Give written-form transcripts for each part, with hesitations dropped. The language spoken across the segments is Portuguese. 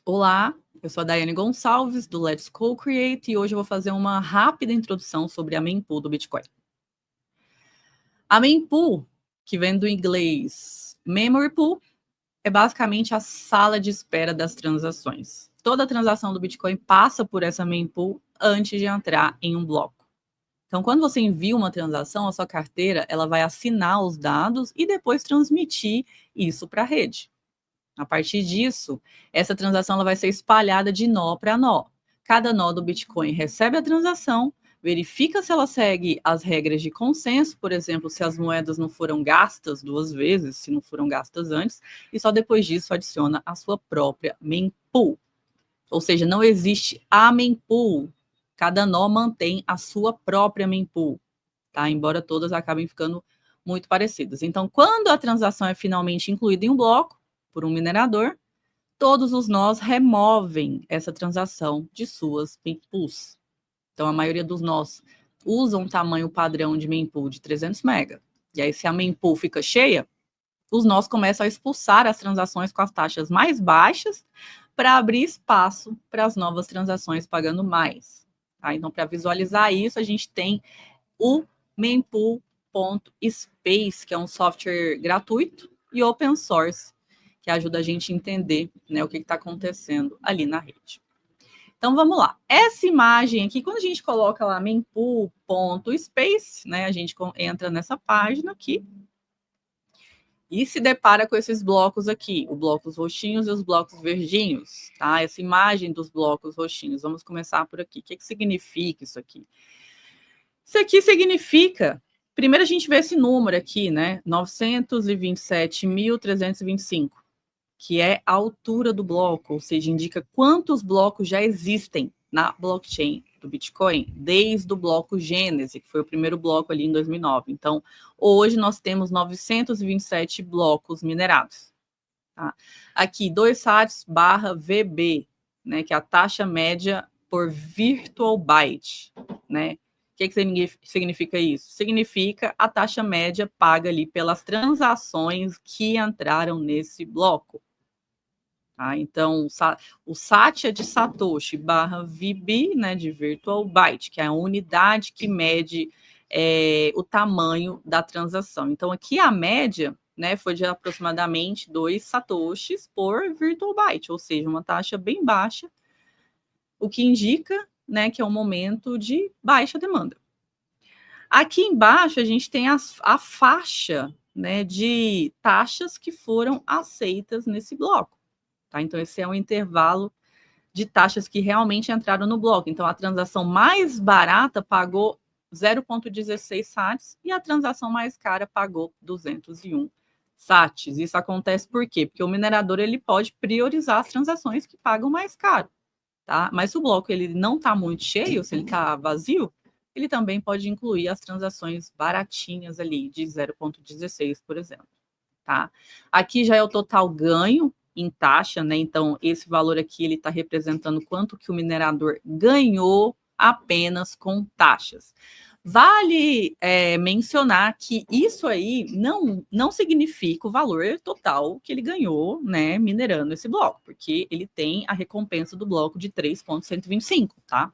Olá, eu sou a Daiane Gonçalves, do Let's Co-Create, e hoje eu vou fazer uma rápida introdução sobre a mempool do Bitcoin. A mempool, que vem do inglês Memory Pool, é basicamente a sala de espera das transações. Toda transação do Bitcoin passa por essa mempool antes de entrar em um bloco. Então, quando você envia uma transação, a sua carteira ela vai assinar os dados e depois transmitir isso para a rede. A partir disso, essa transação ela vai ser espalhada de nó para nó. Cada nó do Bitcoin recebe a transação, verifica se ela segue as regras de consenso, por exemplo, se as moedas não foram gastas duas vezes, se não foram gastas antes, e só depois disso adiciona a sua própria mempool. Ou seja, não existe a mempool. Cada nó mantém a sua própria mempool, tá? Embora todas acabem ficando muito parecidas. Então, quando a transação é finalmente incluída em um bloco por um minerador, todos os nós removem essa transação de suas mempools. Então, a maioria dos nós usam um tamanho padrão de mempool de 300 MB. E aí, se a mempool fica cheia, os nós começam a expulsar as transações com as taxas mais baixas para abrir espaço para as novas transações pagando mais. Tá? Então, para visualizar isso, a gente tem o mempool.space, que é um software gratuito e open source, que ajuda a gente a entender, né, o que está acontecendo ali na rede. Então, vamos lá. Essa imagem aqui, quando a gente coloca lá mempool.space, né, a gente entra nessa página aqui e se depara com esses blocos aqui, os blocos roxinhos e os blocos verdinhos, tá? Essa imagem dos blocos roxinhos. Vamos começar por aqui. O que significa isso aqui? Isso aqui significa, primeiro a gente vê esse número aqui, né? 927.325, que é a altura do bloco, ou seja, indica quantos blocos já existem na blockchain do Bitcoin, desde o bloco Gênese, que foi o primeiro bloco ali em 2009. Então, hoje nós temos 927 blocos minerados. Tá? Aqui, 2 sats barra VB, né, que é a taxa média por virtual byte, né? O que significa isso? Significa a taxa média paga ali pelas transações que entraram nesse bloco. Tá? Então, o SAT é de Satoshi barra VB, né, de Virtual Byte, que é a unidade que mede o tamanho da transação. Então, aqui a média, né, foi de aproximadamente 2 satoshis por Virtual Byte, ou seja, uma taxa bem baixa, o que indica, né, que é um momento de baixa demanda. Aqui embaixo a gente tem a faixa, né, de taxas que foram aceitas nesse bloco. Tá? Então, esse é um intervalo de taxas que realmente entraram no bloco. Então, a transação mais barata pagou 0,16 sats e a transação mais cara pagou 201 sats. Isso acontece por quê? Porque o minerador ele pode priorizar as transações que pagam mais caro. Tá? Mas se o bloco ele não está muito cheio, se ele está vazio, ele também pode incluir as transações baratinhas ali, de 0,16, por exemplo. Tá? Aqui já é o total ganho em taxa, né? Então, esse valor aqui ele está representando quanto que o minerador ganhou apenas com taxas. Vale mencionar que isso aí não significa o valor total que ele ganhou, né, minerando esse bloco, porque ele tem a recompensa do bloco de 3,125, tá?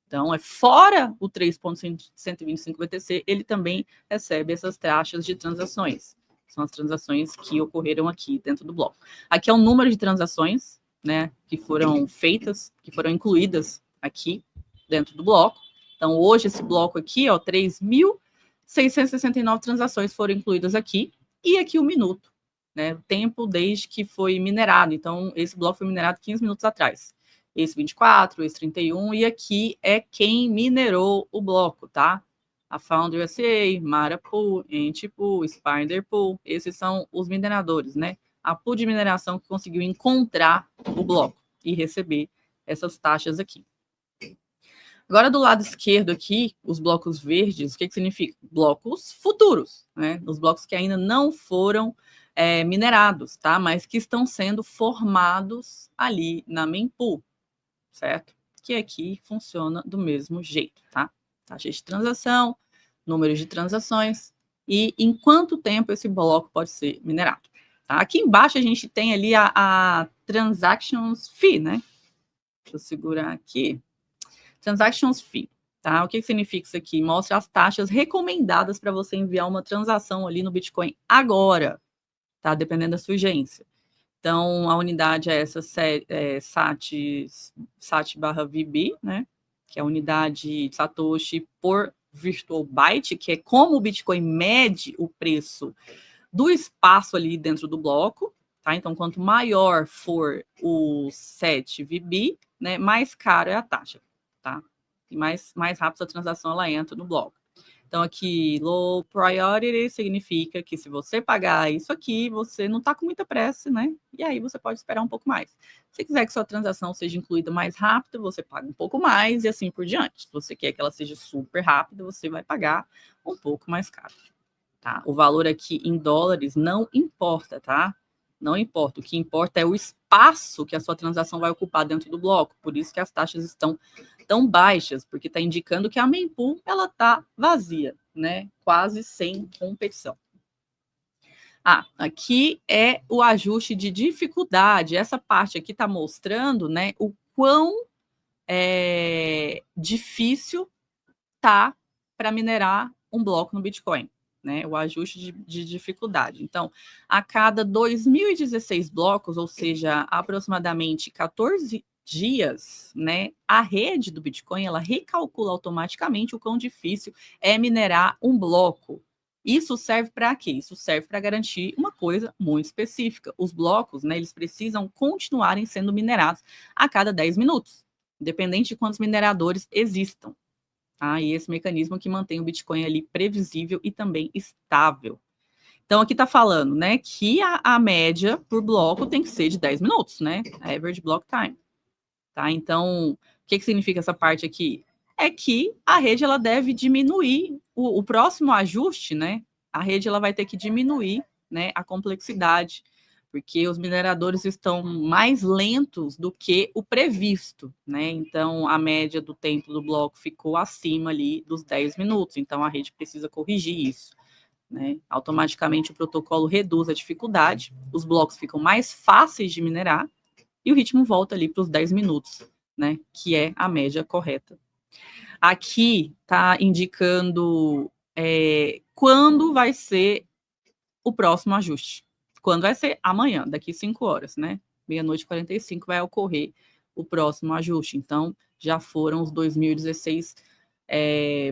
Então, fora o 3,125 BTC, ele também recebe essas taxas de transações. São as transações que ocorreram aqui dentro do bloco. Aqui é o número de transações, né, que foram feitas, que foram incluídas aqui dentro do bloco. Então, hoje, esse bloco aqui, ó, 3.669 transações foram incluídas aqui, e aqui o minuto, né, o tempo desde que foi minerado. Então, esse bloco foi minerado 15 minutos atrás. Esse 24, esse 31, e aqui é quem minerou o bloco, tá? A Founder USA, Mara Pool, Entipool, Spider Pool, esses são os mineradores, né? A pool de mineração que conseguiu encontrar o bloco e receber essas taxas aqui. Agora, do lado esquerdo aqui, os blocos verdes, o que significa? Blocos futuros, né? Os blocos que ainda não foram minerados, tá? Mas que estão sendo formados ali na mempool, certo? Que aqui funciona do mesmo jeito, tá? Taxa de transação, número de transações e em quanto tempo esse bloco pode ser minerado. Tá? Aqui embaixo a gente tem ali a Transactions Fee, né? Deixa eu segurar aqui. Transactions Fee, tá? O que significa isso aqui? Mostra as taxas recomendadas para você enviar uma transação ali no Bitcoin agora, tá? Dependendo da sua urgência. Então, a unidade é essa SAT/VB, né? Que é a unidade de Satoshi por Virtual Byte, que é como o Bitcoin mede o preço do espaço ali dentro do bloco, tá? Então, quanto maior for o 7 VB, né, mais caro é a taxa, tá? E mais rápido a transação ela entra no bloco. Então, aqui, low priority significa que se você pagar isso aqui, você não está com muita pressa, né? E aí você pode esperar um pouco mais. Se quiser que sua transação seja incluída mais rápido, você paga um pouco mais e assim por diante. Se você quer que ela seja super rápida, você vai pagar um pouco mais caro. Tá? O valor aqui em dólares não importa, tá? Não importa. O que importa é o espaço que a sua transação vai ocupar dentro do bloco. Por isso que as taxas estão tão baixas, porque está indicando que a mempool ela está vazia, né? Quase sem competição. Aqui é o ajuste de dificuldade. Essa parte aqui está mostrando, né, o quão difícil tá para minerar um bloco no Bitcoin, né? O ajuste de dificuldade. Então, a cada 2016 blocos, ou seja, aproximadamente 14 dias, né, a rede do Bitcoin ela recalcula automaticamente o quão difícil é minerar um bloco. Isso serve para quê? Isso serve para garantir uma coisa muito específica. Os blocos, né, eles precisam continuarem sendo minerados a cada 10 minutos, independente de quantos mineradores existam. E esse mecanismo que mantém o Bitcoin ali previsível e também estável. Então, aqui está falando, né, que a média por bloco tem que ser de 10 minutos, né? A average block time. Tá? Então, o que significa essa parte aqui? É que a rede ela deve diminuir o próximo ajuste, né? A rede ela vai ter que diminuir, né, a complexidade, porque os mineradores estão mais lentos do que o previsto, né? Então, a média do tempo do bloco ficou acima ali dos 10 minutos, então a rede precisa corrigir isso, né? Automaticamente o protocolo reduz a dificuldade, os blocos ficam mais fáceis de minerar e o ritmo volta ali para os 10 minutos, né? Que é a média correta. Aqui está indicando quando vai ser o próximo ajuste. Quando vai ser? Amanhã, daqui 5 horas, né? Meia-noite e 45 vai ocorrer o próximo ajuste. Então, já foram os 2016,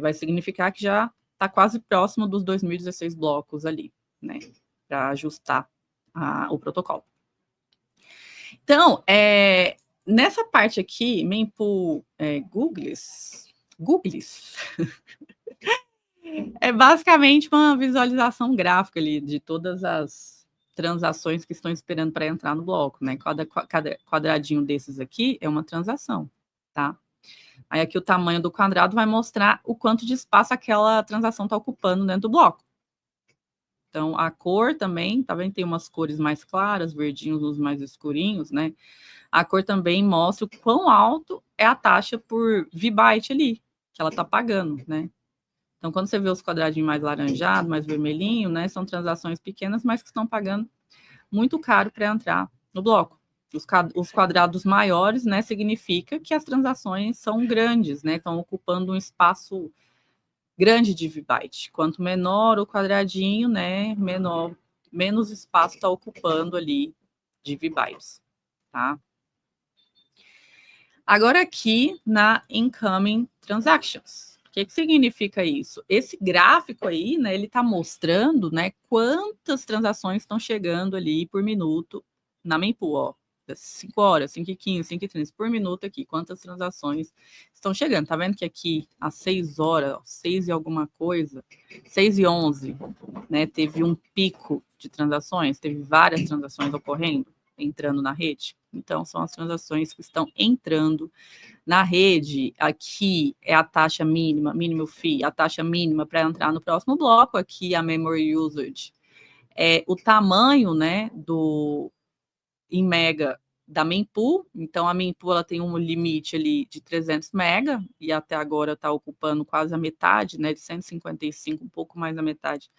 vai significar que já está quase próximo dos 2016 blocos ali, né? Para ajustar o protocolo. Então, nessa parte aqui, mempool Googles, é basicamente uma visualização gráfica ali de todas as transações que estão esperando para entrar no bloco, né? Cada quadradinho desses aqui é uma transação, tá? Aí aqui o tamanho do quadrado vai mostrar o quanto de espaço aquela transação está ocupando dentro do bloco. Então, a cor também, tá vendo? Tem umas cores mais claras, verdinhos, os mais escurinhos, né? A cor também mostra o quão alto é a taxa por V-byte ali, que ela está pagando, né? Então, quando você vê os quadradinhos mais laranjado, mais vermelhinho, né? São transações pequenas, mas que estão pagando muito caro para entrar no bloco. Os quadrados maiores, né? Significa que as transações são grandes, né? Estão ocupando um espaço grande de V-byte. Quanto menor o quadradinho, né? Menos espaço está ocupando ali de V-bytes, tá? Agora aqui na Incoming Transactions. O que significa isso? Esse gráfico aí, né, ele está mostrando, né, quantas transações estão chegando ali por minuto na mempool, ó. 5 horas, 5h15, 5h30 por minuto aqui, quantas transações estão chegando. Tá vendo que aqui, às 6 horas, 6 e alguma coisa, 6h11, né, teve um pico de transações, teve várias transações ocorrendo, entrando na rede. Então, são as transações que estão entrando na rede. Aqui é a taxa mínima, mínimo fee, a taxa mínima para entrar no próximo bloco. Aqui a memory usage é o tamanho, né, em mega da mempool. Então, a mempool ela tem um limite ali de 300 mega e até agora está ocupando quase a metade, né, de 155, um pouco mais da metade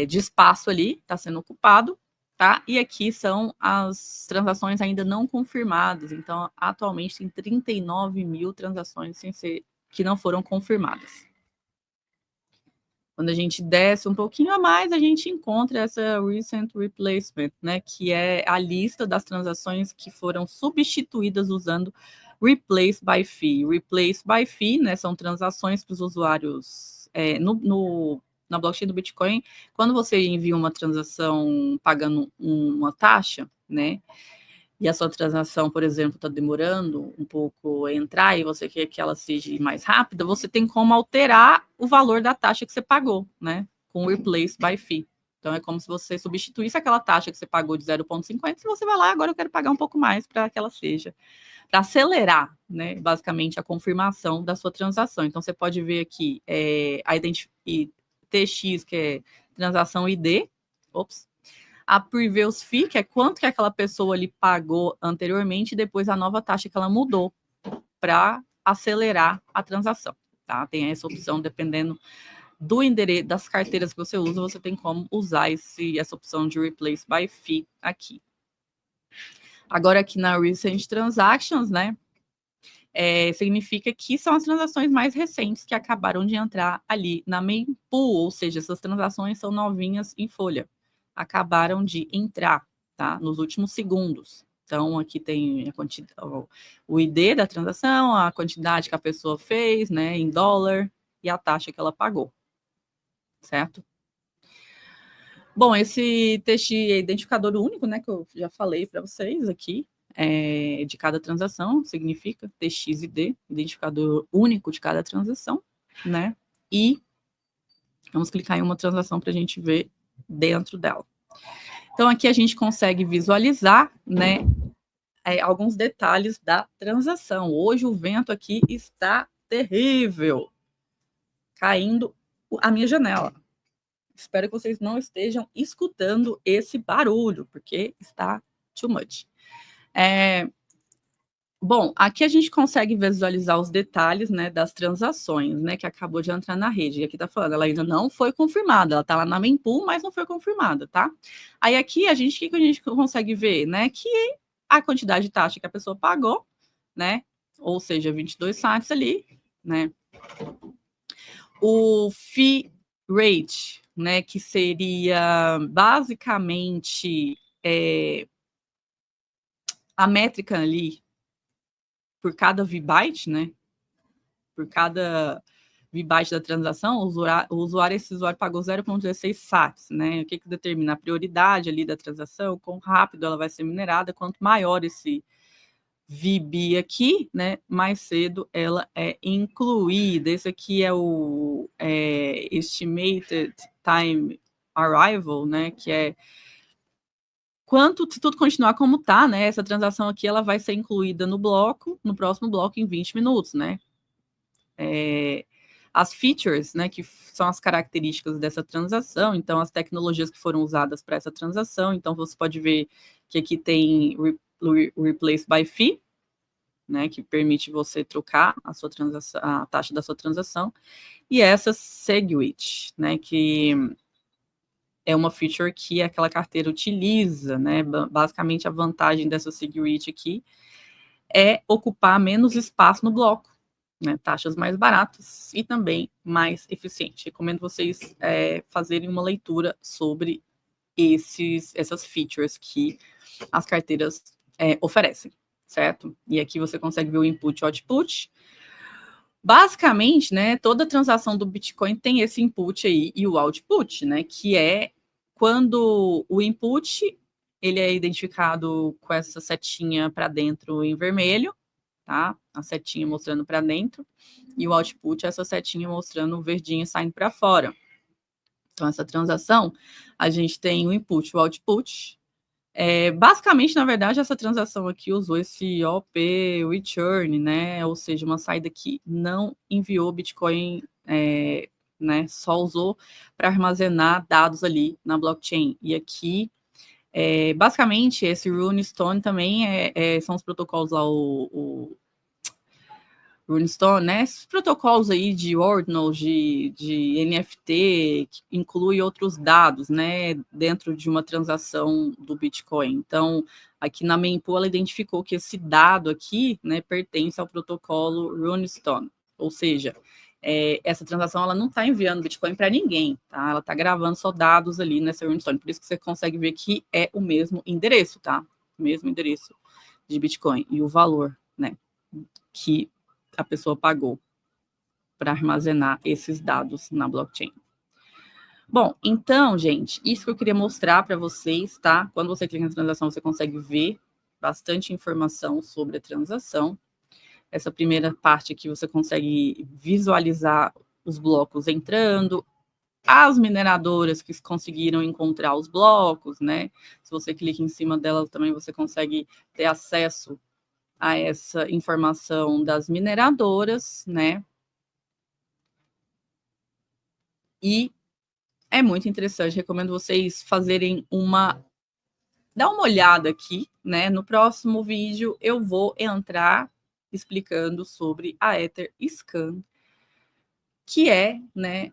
de espaço ali, está sendo ocupado. tá? E aqui são as transações ainda não confirmadas. Então, atualmente tem 39 mil transações que não foram confirmadas. Quando a gente desce um pouquinho a mais, a gente encontra essa recent replacement, né? Que é a lista das transações que foram substituídas usando replace by fee. Replace by fee, né? São transações que os usuários na blockchain do Bitcoin, quando você envia uma transação pagando uma taxa, né? E a sua transação, por exemplo, está demorando um pouco a entrar e você quer que ela seja mais rápida, você tem como alterar o valor da taxa que você pagou, né? Com o replace by fee. Então, é como se você substituísse aquela taxa que você pagou de 0,50 e você vai lá, agora eu quero pagar um pouco mais para que ela seja, para acelerar, né? Basicamente, a confirmação da sua transação. Então, você pode ver aqui a TX, que é transação ID, a previous fee, que é quanto que aquela pessoa ali pagou anteriormente, e depois a nova taxa que ela mudou para acelerar a transação, tá? Tem essa opção, dependendo do endereço das carteiras que você usa, você tem como usar essa opção de replace by fee aqui. Agora aqui na recent transactions, né? Significa que são as transações mais recentes que acabaram de entrar ali na main pool, ou seja, essas transações são novinhas em folha, acabaram de entrar, tá? Nos últimos segundos. Então, aqui tem o ID da transação, a quantidade que a pessoa fez, né, em dólar, e a taxa que ela pagou, certo? Bom, esse TX é identificador único, né, que eu já falei para vocês aqui, de cada transação, significa TXID, identificador único de cada transação, né? E vamos clicar em uma transação para a gente ver dentro dela. Então, aqui a gente consegue visualizar, né, alguns detalhes da transação. Hoje o vento aqui está terrível, caindo a minha janela. Espero que vocês não estejam escutando esse barulho, porque está too much. Bom, aqui a gente consegue visualizar os detalhes, né, das transações, né, que acabou de entrar na rede. E aqui tá falando, ela ainda não foi confirmada, ela tá lá na mempool, mas não foi confirmada, tá? Aí aqui o que a gente consegue ver, né, que a quantidade de taxa que a pessoa pagou, né, ou seja, 22 sats ali, né? O fee rate, né, que seria basicamente a métrica ali por cada VByte, né? Por cada VByte da transação, esse usuário pagou 0,16 sats, né? O que determina a prioridade ali da transação, quão rápido ela vai ser minerada, quanto maior esse VB aqui, né? Mais cedo ela é incluída. Esse aqui é o Estimated Time Arrival, né? Que é se tudo continuar como tá, né? Essa transação aqui ela vai ser incluída no próximo bloco em 20 minutos, né? As features, né, que são as características dessa transação, então as tecnologias que foram usadas para essa transação, então você pode ver que aqui tem replace by fee, né, que permite você trocar a taxa da sua transação, e essa SegWit, né, que é uma feature que aquela carteira utiliza, né, basicamente a vantagem dessa SegWit aqui é ocupar menos espaço no bloco, né, taxas mais baratas e também mais eficiente. Recomendo vocês fazerem uma leitura sobre essas features que as carteiras oferecem, certo? E aqui você consegue ver o input e o output. Basicamente, né, toda transação do Bitcoin tem esse input aí e o output, né, que é quando o input ele é identificado com essa setinha para dentro em vermelho, tá? A setinha mostrando para dentro, e o output é essa setinha mostrando o verdinho saindo para fora. Então, essa transação, a gente tem o input e o output. Basicamente, na verdade, essa transação aqui usou esse OP return, né? Ou seja, uma saída que não enviou Bitcoin, né? Só usou para armazenar dados ali na blockchain. E aqui, basicamente, esse Runestone também são os protocolos lá, o Runestone, né? Esses protocolos aí de Ordinals, de NFT, que inclui outros dados, né? Dentro de uma transação do Bitcoin. Então, aqui na Mempool, ela identificou que esse dado aqui, né, pertence ao protocolo Runestone. Ou seja, essa transação ela não está enviando Bitcoin para ninguém, tá? Ela está gravando só dados ali nessa Runestone. Por isso que você consegue ver que é o mesmo endereço, tá? O mesmo endereço de Bitcoin. E o valor, né? Que a pessoa pagou para armazenar esses dados na blockchain. Bom, então, gente, isso que eu queria mostrar para vocês, tá? Quando você clica na transação, você consegue ver bastante informação sobre a transação. Essa primeira parte aqui você consegue visualizar os blocos entrando, as mineradoras que conseguiram encontrar os blocos, né? Se você clica em cima delas também, você consegue ter acesso a essa informação das mineradoras, né? E é muito interessante, recomendo vocês fazerem dá uma olhada aqui, né? No próximo vídeo eu vou entrar explicando sobre a Etherscan, que é, né,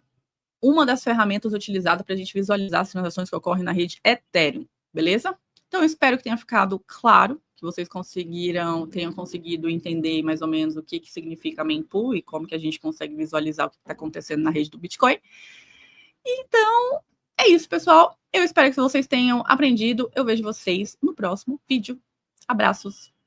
uma das ferramentas utilizadas para a gente visualizar as transações que ocorrem na rede Ethereum, beleza? Então, eu espero que tenha ficado claro, que vocês tenham conseguido entender mais ou menos o que significa mempool e como que a gente consegue visualizar o que está acontecendo na rede do Bitcoin. Então, é isso, pessoal. Eu espero que vocês tenham aprendido. Eu vejo vocês no próximo vídeo. Abraços!